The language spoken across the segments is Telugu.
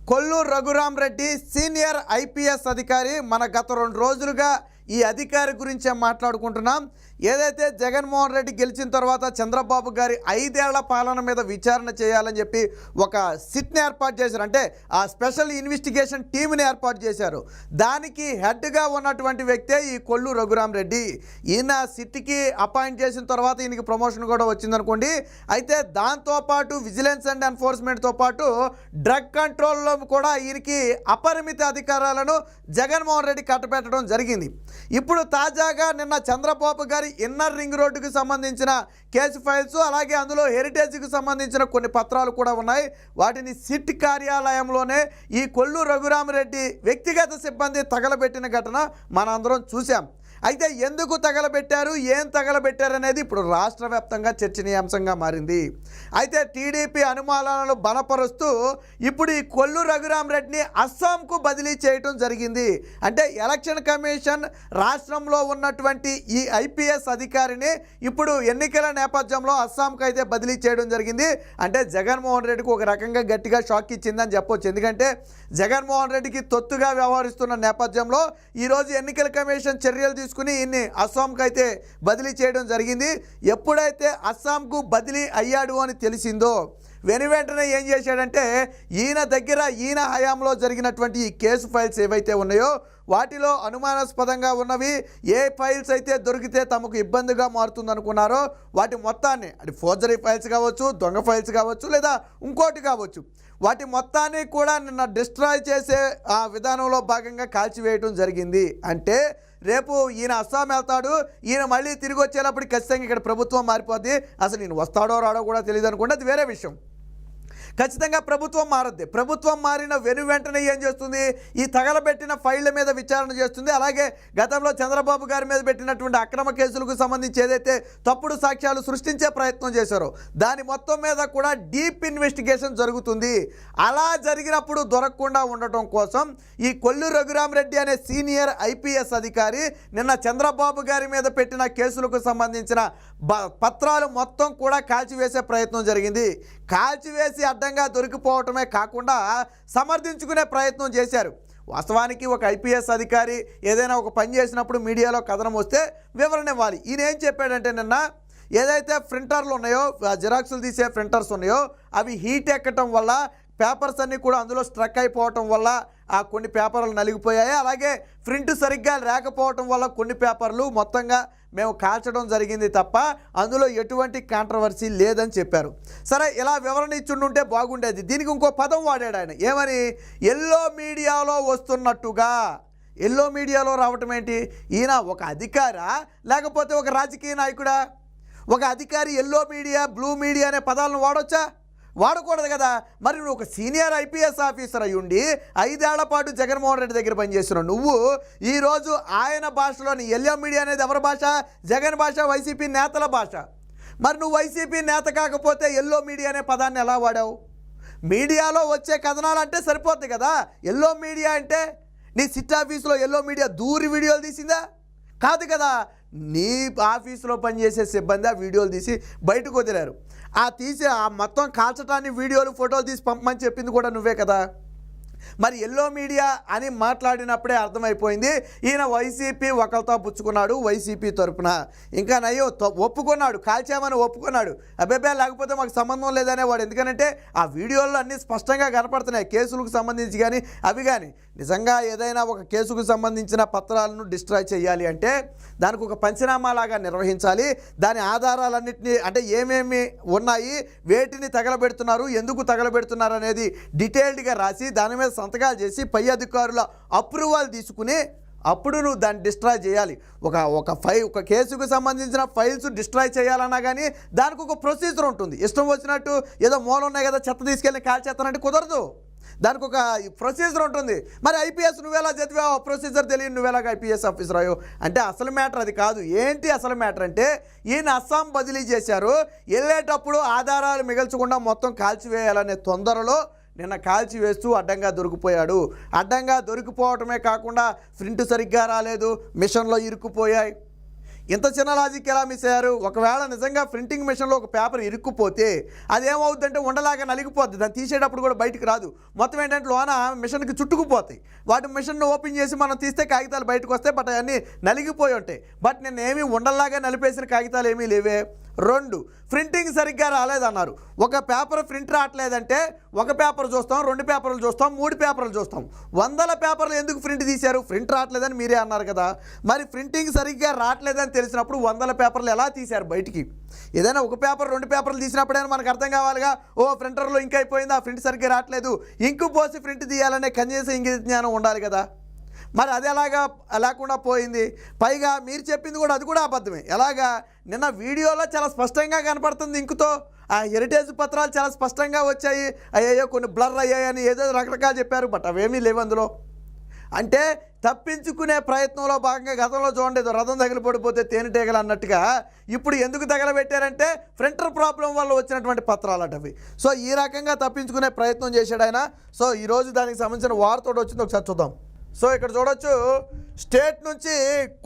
కొల్లు రఘురామ్ రెడ్డి సీనియర్ ఐపీఎస్ అధికారి. మన గత 2 రోజులుగా ఈ అధికారి గురించే మాట్లాడుకుంటున్నాం. ఏదైతే జగన్మోహన్ రెడ్డి గెలిచిన తర్వాత చంద్రబాబు గారి 5 ఏళ్ల పాలన మీద విచారణ చేయాలని చెప్పి ఒక సిట్ని ఏర్పాటు చేశారు. అంటే ఆ స్పెషల్ ఇన్వెస్టిగేషన్ టీంని ఏర్పాటు చేశారు. దానికి హెడ్గా ఉన్నటువంటి వ్యక్తే ఈ కొల్లు రఘురామ్ రెడ్డి. ఈయన సిట్కి అపాయింట్ చేసిన తర్వాత ఈయనకి ప్రమోషన్ కూడా వచ్చిందనుకోండి. అయితే దాంతోపాటు విజిలెన్స్ అండ్ ఎన్ఫోర్స్మెంట్తో పాటు డ్రగ్ కంట్రోల్లో కూడా ఈయనకి అపరిమిత అధికారాలను జగన్మోహన్ రెడ్డి కట్టబెట్టడం జరిగింది. ఇప్పుడు తాజాగా నిన్న చంద్రబాబు గారి ఇన్నర్ రింగ్ రోడ్డుకు సంబంధించిన కేసు ఫైల్స్, అలాగే అందులో హెరిటేజ్కి సంబంధించిన కొన్ని పత్రాలు కూడా ఉన్నాయి. వాటిని సిట్ కార్యాలయంలోనే ఈ కొల్లు రఘురామరెడ్డి వ్యక్తిగత సిబ్బంది తగలబెట్టిన ఘటన మనందరం చూసాం. అయితే ఎందుకు తగలబెట్టారు, ఏం తగలబెట్టారు అనేది ఇప్పుడు రాష్ట్ర వ్యాప్తంగా చర్చనీయాంశంగా మారింది. అయితే టీడీపీ అనుమానాలను బలపరుస్తూ ఇప్పుడు ఈ కొల్లు రఘురామ్ రెడ్డిని అస్సాంకు బదిలీ చేయటం జరిగింది. అంటే ఎలక్షన్ కమిషన్ రాష్ట్రంలో ఉన్నటువంటి ఈ ఐపీఎస్ అధికారిని ఇప్పుడు ఎన్నికల నేపథ్యంలో అస్సాంకు అయితే బదిలీ చేయడం జరిగింది. అంటే జగన్మోహన్ రెడ్డికి ఒక రకంగా గట్టిగా షాక్ ఇచ్చిందని చెప్పొచ్చు. ఎందుకంటే జగన్మోహన్ రెడ్డికి తొత్తుగా వ్యవహరిస్తున్న నేపథ్యంలో ఈరోజు ఎన్నికల కమిషన్ చర్యలు తీసుకుని ఈయన్ని అస్సాంకు అయితే బదిలీ చేయడం జరిగింది. ఎప్పుడైతే అస్సాంకు బదిలీ అయ్యాడు అని తెలిసిందో వెంటనే ఏం చేశాడంటే ఈయన హయాంలో జరిగినటువంటి ఈ కేసు ఫైల్స్ ఏవైతే ఉన్నాయో వాటిలో అనుమానాస్పదంగా ఉన్నవి ఏ ఫైల్స్ అయితే దొరికితే తమకు ఇబ్బందిగా మారుతుందనుకున్నారో వాటి మొత్తాన్ని, అది ఫోర్జరీ ఫైల్స్ కావచ్చు, దొంగ ఫైల్స్ కావచ్చు, లేదా ఇంకోటి కావచ్చు, వాటి మొత్తాన్ని కూడా నిన్న డిస్ట్రాయ్ చేసే ఆ విధానంలో భాగంగా కాల్చివేయడం జరిగింది. అంటే రేపు ఈయన అస్సాం వెళ్తాడు, ఈయన మళ్ళీ తిరిగి వచ్చేటప్పుడు ఖచ్చితంగా ఇక్కడ ప్రభుత్వం మారిపోద్ది. అసలు ఈయన వస్తాడో రాడో కూడా తెలియదు అనుకుంటే అది వేరే విషయం. ఖచ్చితంగా ప్రభుత్వం మారద్ది. ప్రభుత్వం మారిన వెంటనే ఏం చేస్తుంది, ఈ తగలబెట్టిన ఫైళ్ళ మీద విచారణ చేస్తుంది. అలాగే గతంలో చంద్రబాబు గారి మీద పెట్టినటువంటి అక్రమ కేసులకు సంబంధించి ఏదైతే తప్పుడు సాక్ష్యాలు సృష్టించే ప్రయత్నం చేశారో దాని మొత్తం మీద కూడా డీప్ ఇన్వెస్టిగేషన్ జరుగుతుంది. అలా జరిగినప్పుడు దొరకకుండా ఉండటం కోసం ఈ కొల్లు రఘురామ్ రెడ్డి అనే సీనియర్ ఐపీఎస్ అధికారి నిన్న చంద్రబాబు గారి మీద పెట్టిన కేసులకు సంబంధించిన పత్రాలు మొత్తం కూడా కాల్చివేసే ప్రయత్నం జరిగింది. కాల్చివేసి అడ్డంగా దొరికిపోవటమే కాకుండా సమర్థించుకునే ప్రయత్నం చేశారు. వాస్తవానికి ఒక ఐపీఎస్ అధికారి ఏదైనా ఒక పని చేసినప్పుడు మీడియాలో కథనం వస్తే వివరణ ఇవ్వాలి. ఈయన ఏం చెప్పాడంటే నిన్న ఏదైతే ప్రింటర్లు ఉన్నాయో, జిరాక్సులు తీసే ప్రింటర్స్ ఉన్నాయో అవి హీట్ ఎక్కటం వల్ల పేపర్స్ అన్నీ కూడా అందులో స్ట్రక్ అయిపోవటం వల్ల ఆ కొన్ని పేపర్లు నలిగిపోయాయి. అలాగే ప్రింట్ సరిగ్గా లేకపోవటం వల్ల కొన్ని పేపర్లు మొత్తంగా మేము కాల్చడం జరిగింది తప్ప అందులో ఎటువంటి కాంట్రవర్సీ లేదని చెప్పారు. సరే, ఇలా వివరణ ఇచ్చుంటే బాగుండేది. దీనికి ఇంకో పదం వాడాడు ఆయన. ఏమని? ఎల్లో మీడియాలో వస్తున్నట్టుగా. ఎల్లో మీడియాలో రావటం ఏంటి? ఈయన ఒక అధికారా లేకపోతే ఒక రాజకీయ నాయకుడా? ఒక అధికారి ఎల్లో మీడియా, బ్లూ మీడియా అనే పదాలను వాడొచ్చా? వాడకూడదు కదా. మరి నువ్వు ఒక సీనియర్ ఐపీఎస్ ఆఫీసర్ అయ్యుండి 5 ఏళ్ల పాటు జగన్మోహన్ రెడ్డి దగ్గర పనిచేస్తున్నావు. నువ్వు ఈరోజు ఆయన భాషలోని ఎల్లో మీడియా అనేది ఎవరి భాష? జగన్ భాష, వైసీపీ నేతల భాష. మరి నువ్వు వైసీపీ నేత కాకపోతే ఎల్లో మీడియా అనే పదాన్ని ఎలా వాడావు? మీడియాలో వచ్చే కథనాలు అంటే సరిపోద్ది కదా. ఎల్లో మీడియా అంటే నీ సిట్ ఆఫీసులో ఎల్లో మీడియా దూరి వీడియోలు తీసిందా? కాదు కదా. నీ ఆఫీసులో పనిచేసే సిబ్బంది ఆ వీడియోలు తీసి బయటకు వదిలారు. ఆ మొత్తం కాల్చటాన్ని వీడియోలు, ఫోటోలు తీసి పంపమని చెప్పింది కూడా నువ్వే కదా. మరి ఎల్లో మీడియా అని మాట్లాడినప్పుడే అర్థమైపోయింది ఈయన వైసీపీ ఒకరితో పుచ్చుకున్నాడు, వైసీపీ తరపున. ఇంకా నయ్యో ఒప్పుకున్నాడు, కాల్చామని ఒప్పుకున్నాడు. అబ్బాయి లేకపోతే మాకు సంబంధం లేదనేవాడు. ఎందుకంటే ఆ వీడియోల్లో అన్నీ స్పష్టంగా కనపడుతున్నాయి, కేసులకు సంబంధించి కానీ అవి కానీ. నిజంగా ఏదైనా ఒక కేసుకు సంబంధించిన పత్రాలను డిస్ట్రాయ్ చేయాలి అంటే దానికి ఒక పంచనామాలాగా నిర్వహించాలి. దాని ఆధారాలన్నింటినీ, అంటే ఏమేమి ఉన్నాయి, వేటిని తగలబెడుతున్నారు, ఎందుకు తగలబెడుతున్నారు అనేది డీటెయిల్డ్గా రాసి దాని మీద సంతకాలు చేసి పై అధికారుల అప్రూవల్ తీసుకుని అప్పుడు నువ్వు దాన్ని డిస్ట్రాయ్ చేయాలి. ఒక కేసుకు సంబంధించిన ఫైల్స్ డిస్ట్రాయ్ చేయాలన్నా కానీ దానికి ఒక ప్రొసీజర్ ఉంటుంది. ఇష్టం వచ్చినట్టు ఏదో మూలం ఉన్నాయి కదా చెత్త తీసుకెళ్ళి కాల్చేస్తానంటే కుదరదు. దానికి ఒక ప్రొసీజర్ ఉంటుంది. మరి ఐపీఎస్ నువ్వెలా చదివావు? ప్రొసీజర్ తెలియదు, నువ్వెలాగ ఐపీఎస్ ఆఫీసర్ అయ్యో? అంటే అసలు మ్యాటర్ అది కాదు. ఏంటి అసలు మ్యాటర్ అంటే ఈయన అస్సాం బదిలీ చేశారు. వెళ్ళేటప్పుడు ఆధారాలు మిగల్చకుండా మొత్తం కాల్చివేయాలనే తొందరలో నిన్న కాల్చివేస్తూ అడ్డంగా దొరికిపోయాడు. అడ్డంగా దొరికిపోవటమే కాకుండా ప్రింట్ సరిగ్గా రాలేదు, మిషన్లో ఇరుక్కుపోయాయి. ఇంత చిన్న లాజిక్ ఎలా మిస్ అయ్యారు? ఒకవేళ నిజంగా ప్రింటింగ్ మిషన్లో ఒక పేపర్ ఇరుక్కుపోతే అదేమవుతుందంటే ఉండలాగా నలిగిపోద్ది, దాన్ని తీసేటప్పుడు కూడా బయటికి రాదు. మొత్తం ఏంటంటే లోన మిషన్కి చుట్టుకుపోతాయి. వాటి మిషన్ను ఓపెన్ చేసి మనం తీస్తే కాగితాలు బయటకు వస్తాయి, బట్ అవన్నీ నలిగిపోయి ఉంటాయి. బట్ నేను ఏమీ ఉండలాగా నలిపేసిన కాగితాలు ఏమీ లేవే. 2, ప్రింటింగ్ సరిగ్గా రాలేదన్నారు. ఒక పేపర్ ప్రింట్ రావట్లేదంటే ఒక పేపర్ చూస్తాం, 2 పేపర్లు చూస్తాం, 3 పేపర్లు చూస్తాం. 100 పేపర్లు ఎందుకు ప్రింట్ తీశారు? ప్రింట్ రావట్లేదని మీరే అన్నారు కదా. మరి ప్రింటింగ్ సరిగ్గా రావట్లేదని తెలిసినప్పుడు 100 పేపర్లు ఎలా తీశారు బయటికి? ఏదైనా ఒక పేపర్ 2 పేపర్లు తీసినప్పుడైనా మనకు అర్థం కావాలిగా. ఓ ప్రింటర్లో ఇంక్ అయిపోయింది, ఆ ప్రింట్ సరిగ్గా రావట్లేదు, ఇంకు పోసి ప్రింట్ తీయాలనే కనీస ఇంగిత జ్ఞానం ఉండాలి కదా. మరి అది ఎలాగా లేకుండా పోయింది? పైగా మీరు చెప్పింది కూడా అది కూడా అబద్ధమే. ఎలాగా? నిన్న వీడియోలో చాలా స్పష్టంగా కనపడుతుంది ఇంకుతో. ఆ హెరిటేజ్ పత్రాలు చాలా స్పష్టంగా వచ్చాయి. అయ్యో కొన్ని బ్లర్ అయ్యాయని ఏదో రకరకాలు చెప్పారు, బట్ అవేమీ లేవు అందులో. అంటే తప్పించుకునే ప్రయత్నంలో భాగంగా గతంలో చూడండి, ఏదో రథం తగిలిపడిపోతే తేనెటీగలు అన్నట్టుగా ఇప్పుడు ఎందుకు తగలబెట్టారంటే ప్రింటర్ ప్రాబ్లం వల్ల వచ్చినటువంటి పత్రాలు అటవి. సో ఈ రకంగా తప్పించుకునే ప్రయత్నం చేశాడు ఆయన. సో ఈరోజు దానికి సంబంధించిన వార్త వచ్చింది, ఒకసారి చూద్దాం. సో ఇక్కడ చూడొచ్చు, స్టేట్ నుంచి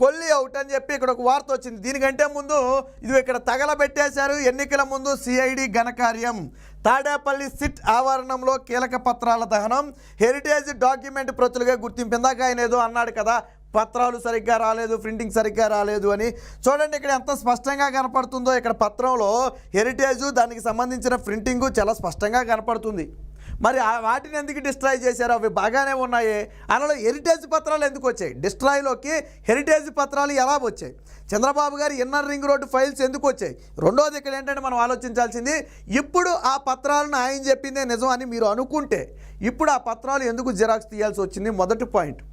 కొల్లి అవుట్ అని చెప్పి ఇక్కడ ఒక వార్త వచ్చింది. దీనికంటే ముందు ఇది ఇక్కడ తగలబెట్టేశారు. ఎన్నికల ముందు సిఐడి ఘనకార్యం, తాడేపల్లి సిట్ ఆవరణంలో కీలక పత్రాల దహనం, హెరిటేజ్ డాక్యుమెంట్ ప్రతులుగా గుర్తింపు. ఇందాక ఆయన ఏదో అన్నాడు కదా, పత్రాలు సరిగ్గా రాలేదు, ప్రింటింగ్ సరిగ్గా రాలేదు అని. చూడండి ఇక్కడ ఎంత స్పష్టంగా కనపడుతుందో. ఇక్కడ పత్రంలో హెరిటేజు, దానికి సంబంధించిన ప్రింటింగు చాలా స్పష్టంగా కనపడుతుంది. మరి వాటిని ఎందుకు డిస్ట్రాయ్ చేశారు? అవి బాగానే ఉన్నాయి. అందులో హెరిటేజ్ పత్రాలు ఎందుకు వచ్చాయి? డిస్ట్రాయ్లోకి హెరిటేజ్ పత్రాలు ఎలా వచ్చాయి? చంద్రబాబు గారి ఇన్నర్ రింగ్ రోడ్డు ఫైల్స్ ఎందుకు వచ్చాయి? రెండోది ఇక్కడ ఏంటంటే మనం ఆలోచించాల్సింది, ఇప్పుడు ఆ పత్రాలను ఆయన చెప్పిందే నిజం అని మీరు అనుకుంటే ఇప్పుడు ఆ పత్రాలు ఎందుకు జిరాక్స్ తీయాల్సి వచ్చింది? మొదటి పాయింట్.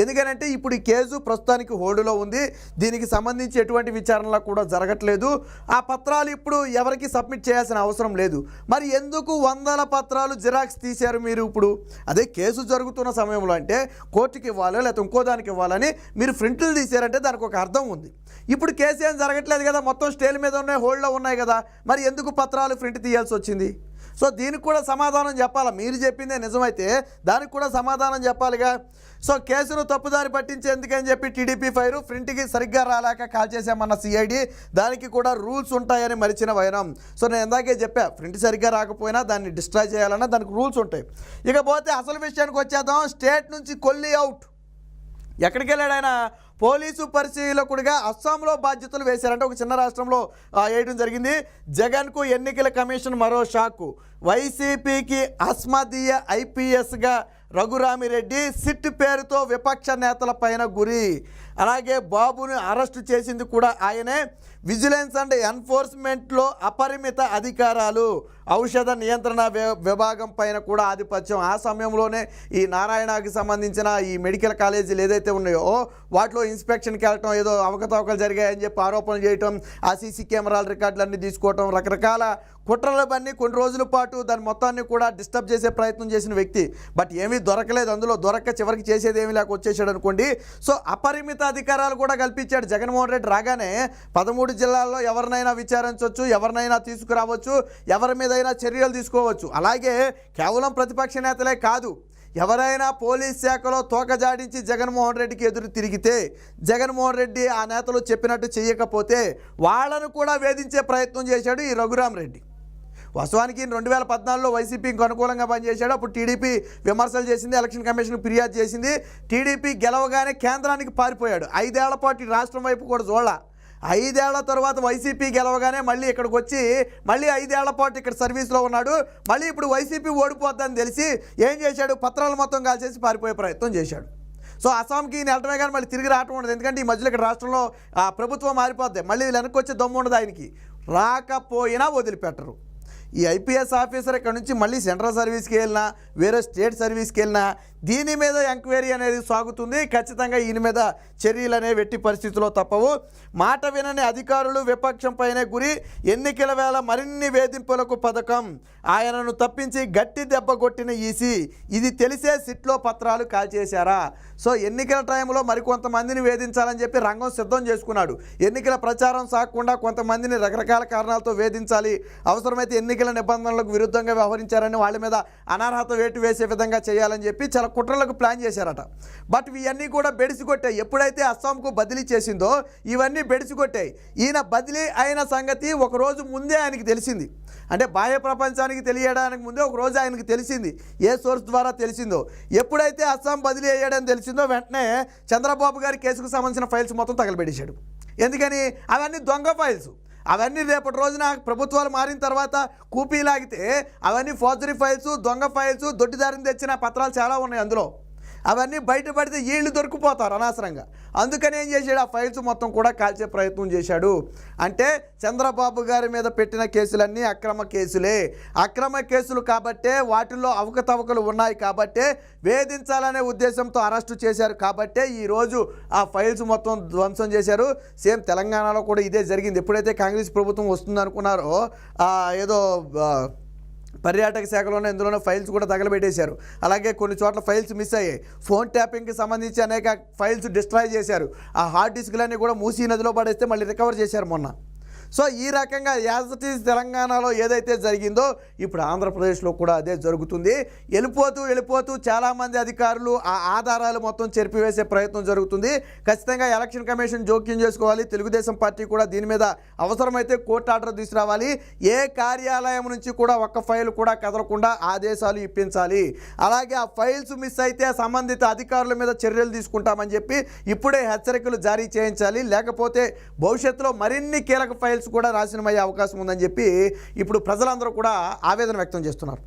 ఎందుకనంటే ఇప్పుడు ఈ కేసు ప్రస్తుతానికి హోల్డ్లో ఉంది. దీనికి సంబంధించి ఎటువంటి విచారణలు కూడా జరగట్లేదు. ఆ పత్రాలు ఇప్పుడు ఎవరికి సబ్మిట్ చేయాల్సిన అవసరం లేదు. మరి ఎందుకు 100 పత్రాలు జిరాక్స్ తీశారు మీరు ఇప్పుడు? అదే కేసు జరుగుతున్న సమయంలో అంటే కోర్టుకి ఇవ్వాలి, లేకపోతే ఇంకో దానికి ఇవ్వాలని మీరు ప్రింట్లు తీశారంటే దానికి ఒక అర్థం ఉంది. ఇప్పుడు కేసు ఏం జరగట్లేదు కదా, మొత్తం స్టేల్ మీద ఉన్నాయి, హోల్డ్లో ఉన్నాయి కదా, మరి ఎందుకు పత్రాలు ప్రింట్ తీయాల్సి వచ్చింది? సో దీనికి కూడా సమాధానం చెప్పాలి. మీరు చెప్పిందే నిజమైతే దానికి కూడా సమాధానం చెప్పాలిగా. సో కేసును తప్పుదారి పట్టించేందుకని చెప్పి టీడీపీ ఫైరు, ప్రింట్కి సరిగ్గా రాలేక కాల్ చేసామన్న సిఐడి, దానికి కూడా రూల్స్ ఉంటాయని మరిచిన వైనం. సో నేను ఇందాకే చెప్పా, ప్రింట్ సరిగ్గా రాకపోయినా దాన్ని డిస్ట్రాయ్ చేయాలన్నా దానికి రూల్స్ ఉంటాయి. ఇకపోతే అసలు విషయానికి వచ్చేద్దాం. స్టేట్ నుంచి కొల్లి అవుట్. ఎక్కడికి వెళ్ళాడు ఆయన? పోలీసు పరిశీలకుడిగా అస్సాంలో బాధ్యతలు వేశారంటే ఒక చిన్న రాష్ట్రంలో వేయడం జరిగింది. జగన్కు ఎన్నికల కమిషన్ మరో షాకు. వైసీపీకి అస్మదీయ ఐపీఎస్గా రఘురామిరెడ్డి, సిట్ పేరుతో విపక్ష నేతల పైన గురి. అలాగే బాబుని అరెస్టు చేసింది కూడా ఆయనే. విజిలెన్స్ అండ్ ఎన్ఫోర్స్మెంట్లో అపరిమిత అధికారాలు, ఔషధ నియంత్రణ విభాగం పైన కూడా ఆధిపత్యం. ఆ సమయంలోనే ఈ నారాయణకి సంబంధించిన ఈ మెడికల్ కాలేజీలు ఏదైతే ఉన్నాయో వాటిలో ఇన్స్పెక్షన్కి వెళ్ళటం, ఏదో అవకతవకలు జరిగాయని చెప్పి ఆరోపణలు చేయటం, ఆ సీసీ కెమెరాల రికార్డులన్నీ తీసుకోవటం, రకరకాల కుట్రలు బన్నీ కొన్ని రోజుల పాటు దాని మొత్తాన్ని కూడా డిస్టర్బ్ చేసే ప్రయత్నం చేసిన వ్యక్తి. బట్ ఏమీ దొరకలేదు, అందులో దొరక్క చివరికి చేసేది ఏమీ లేక వచ్చేసాడు అనుకోండి. సో అపరిమిత అధికారాలు కూడా కల్పించాడు జగన్మోహన్ రెడ్డి. రాగానే 13 జిల్లాల్లో ఎవరినైనా విచారించవచ్చు, ఎవరినైనా తీసుకురావచ్చు, ఎవరి మీదైనా చర్యలు తీసుకోవచ్చు. అలాగే కేవలం ప్రతిపక్ష నేతలే కాదు, ఎవరైనా పోలీస్ శాఖలో తోకజాడించి జగన్మోహన్ రెడ్డికి ఎదురు తిరిగితే, జగన్మోహన్ రెడ్డి ఆ నేతలు చెప్పినట్టు చేయకపోతే వాళ్ళను కూడా వేధించే ప్రయత్నం చేశాడు ఈ రఘురామిరెడ్డి. వాస్తవానికి 2014లో వైసీపీకి అనుకూలంగా పనిచేశాడు. అప్పుడు టీడీపీ విమర్శలు చేసింది, ఎలక్షన్ కమిషన్ ఫిర్యాదు చేసింది. టీడీపీ గెలవగానే కేంద్రానికి పారిపోయాడు. 5 ఏళ్ల పాటు రాష్ట్రం వైపు కూడా చూడాల. 5 ఏళ్ల తర్వాత వైసీపీ గెలవగానే మళ్ళీ ఇక్కడికి వచ్చి మళ్ళీ 5 ఏళ్ల పాటు ఇక్కడ సర్వీస్లో ఉన్నాడు. మళ్ళీ ఇప్పుడు వైసీపీ ఓడిపోద్దని తెలిసి ఏం చేశాడు? పత్రాలు మొత్తం కాల్చేసి పారిపోయే ప్రయత్నం చేశాడు. సో అస్సాంకి వెళ్ళటమే కానీ మళ్ళీ తిరిగి రావటం ఉండదు. ఎందుకంటే ఈ మధ్యలో ఇక్కడ రాష్ట్రంలో ప్రభుత్వం మారిపోద్ది, మళ్ళీ వెనక్కి వచ్చే దమ్ము ఉండదు ఆయనకి. రాకపోయినా వదిలిపెట్టరు. ఈ ఐపీఎస్ ఆఫీసర్ ఇక్కడ నుంచి మళ్ళీ సెంట్రల్ సర్వీస్కి వెళ్ళినా, వేరే స్టేట్ సర్వీస్కి వెళ్ళినా దీని మీద ఎంక్వైరీ అనేది సాగుతుంది. ఖచ్చితంగా ఈయన మీద చర్యలు అనేవి ఎట్టి పరిస్థితుల్లో తప్పవు. మాట వినని అధికారులు విపక్షంపైనే గురి, ఎన్నికల వేళ మరిన్ని వేధింపులకు పథకం, ఆయనను తప్పించి గట్టి దెబ్బ కొట్టిన ఈసీ, ఇది తెలిసే సిట్లో పత్రాలు కాల్చేశారా? సో ఎన్నికల టైంలో మరికొంతమందిని వేధించాలని చెప్పి రంగం సిద్ధం చేసుకున్నాడు. ఎన్నికల ప్రచారం సాగకుండా కొంతమందిని రకరకాల కారణాలతో వేధించాలి, అవసరమైతే ఎన్నికల ఎన్నికల నిబంధనలకు విరుద్ధంగా వ్యవహరించారని వాళ్ళ మీద అనర్హత వేటు వేసే విధంగా చేయాలని చెప్పి చాలా కుట్రలకు ప్లాన్ చేశారట. బట్ ఇవన్నీ కూడా బెడిసికొట్టాయి. ఎప్పుడైతే అస్సాంకు బదిలీ చేసిందో ఇవన్నీ బెడిసికొట్టాయి. ఈయన బదిలీ అయిన సంగతి ఒకరోజు ముందే ఆయనకి తెలిసింది. అంటే బాహ్య ప్రపంచానికి తెలియడానికి ముందే ఒకరోజు ఆయనకి తెలిసింది. ఏ సోర్స్ ద్వారా తెలిసిందో, ఎప్పుడైతే అస్సాం బదిలీ అయ్యాడని తెలిసిందో వెంటనే చంద్రబాబు గారి కేసుకు సంబంధించిన ఫైల్స్ మొత్తం తగలబెట్టేశాడు. ఎందుకని? అవన్నీ దొంగ ఫైల్స్. అవన్నీ రేపటి రోజున ప్రభుత్వాలు మారిన తర్వాత కూపీలాగితే అవన్నీ ఫోర్జరీ ఫైల్స్, దొంగ ఫైల్స్, దొడ్డిదారిని తెచ్చిన పత్రాలు చాలా ఉన్నాయి అందులో. అవన్నీ బయటపడితే వీళ్ళు దొరికిపోతారు అనవసరంగా. అందుకని ఏం చేశాడు? ఆ ఫైల్స్ మొత్తం కూడా కాల్చే ప్రయత్నం చేశాడు. అంటే చంద్రబాబు గారి మీద పెట్టిన కేసులన్నీ అక్రమ కేసులే. అక్రమ కేసులు కాబట్టే, వాటిల్లో అవకతవకలు ఉన్నాయి కాబట్టే, వేధించాలనే ఉద్దేశంతో అరెస్టు చేశారు కాబట్టే ఈరోజు ఆ ఫైల్స్ మొత్తం ధ్వంసం చేశారు. సేమ్ తెలంగాణలో కూడా ఇదే జరిగింది. ఎప్పుడైతే కాంగ్రెస్ ప్రభుత్వం వస్తుందనుకున్నారో ఏదో పర్యాటక శాఖలోనే ఇందులోనే ఫైల్స్ కూడా తగలబెట్టేశారు. అలాగే కొన్ని చోట్ల ఫైల్స్ మిస్ అయ్యాయి. ఫోన్ ట్యాపింగ్కి సంబంధించి అనేక ఫైల్స్ డిస్ట్రాయ్ చేశారు. ఆ హార్డ్ డిస్క్లన్నీ కూడా మూసీ నదిలో పడేస్తే మళ్ళీ రికవర్ చేశారు మొన్న. సో ఈ రకంగా యాజ్ ఇట్ ఈజ్ తెలంగాణలో ఏదైతే జరిగిందో ఇప్పుడు ఆంధ్రప్రదేశ్లో కూడా అదే జరుగుతుంది. వెళ్ళిపోతూ చాలామంది అధికారులు ఆ ఆధారాలు మొత్తం చెరిపివేసే ప్రయత్నం జరుగుతుంది. ఖచ్చితంగా ఎలక్షన్ కమిషన్ జోక్యం చేసుకోవాలి. తెలుగుదేశం పార్టీ కూడా దీని మీద అవసరమైతే కోర్టు ఆర్డర్ తీసుకురావాలి. ఏ కార్యాలయం నుంచి కూడా ఒక్క ఫైల్ కూడా కదలకుండా ఆదేశాలు ఇప్పించాలి. అలాగే ఆ ఫైల్స్ మిస్ అయితే సంబంధిత అధికారుల మీద చర్యలు తీసుకుంటామని చెప్పి ఇప్పుడే హెచ్చరికలు జారీ చేయించాలి. లేకపోతే భవిష్యత్తులో మరిన్ని కీలక ఫైల్స్ కూడా నాశనమయ్యే అవకాశం ఉందని చెప్పి ఇప్పుడు ప్రజలందరూ కూడా ఆవేదన వ్యక్తం చేస్తున్నారు.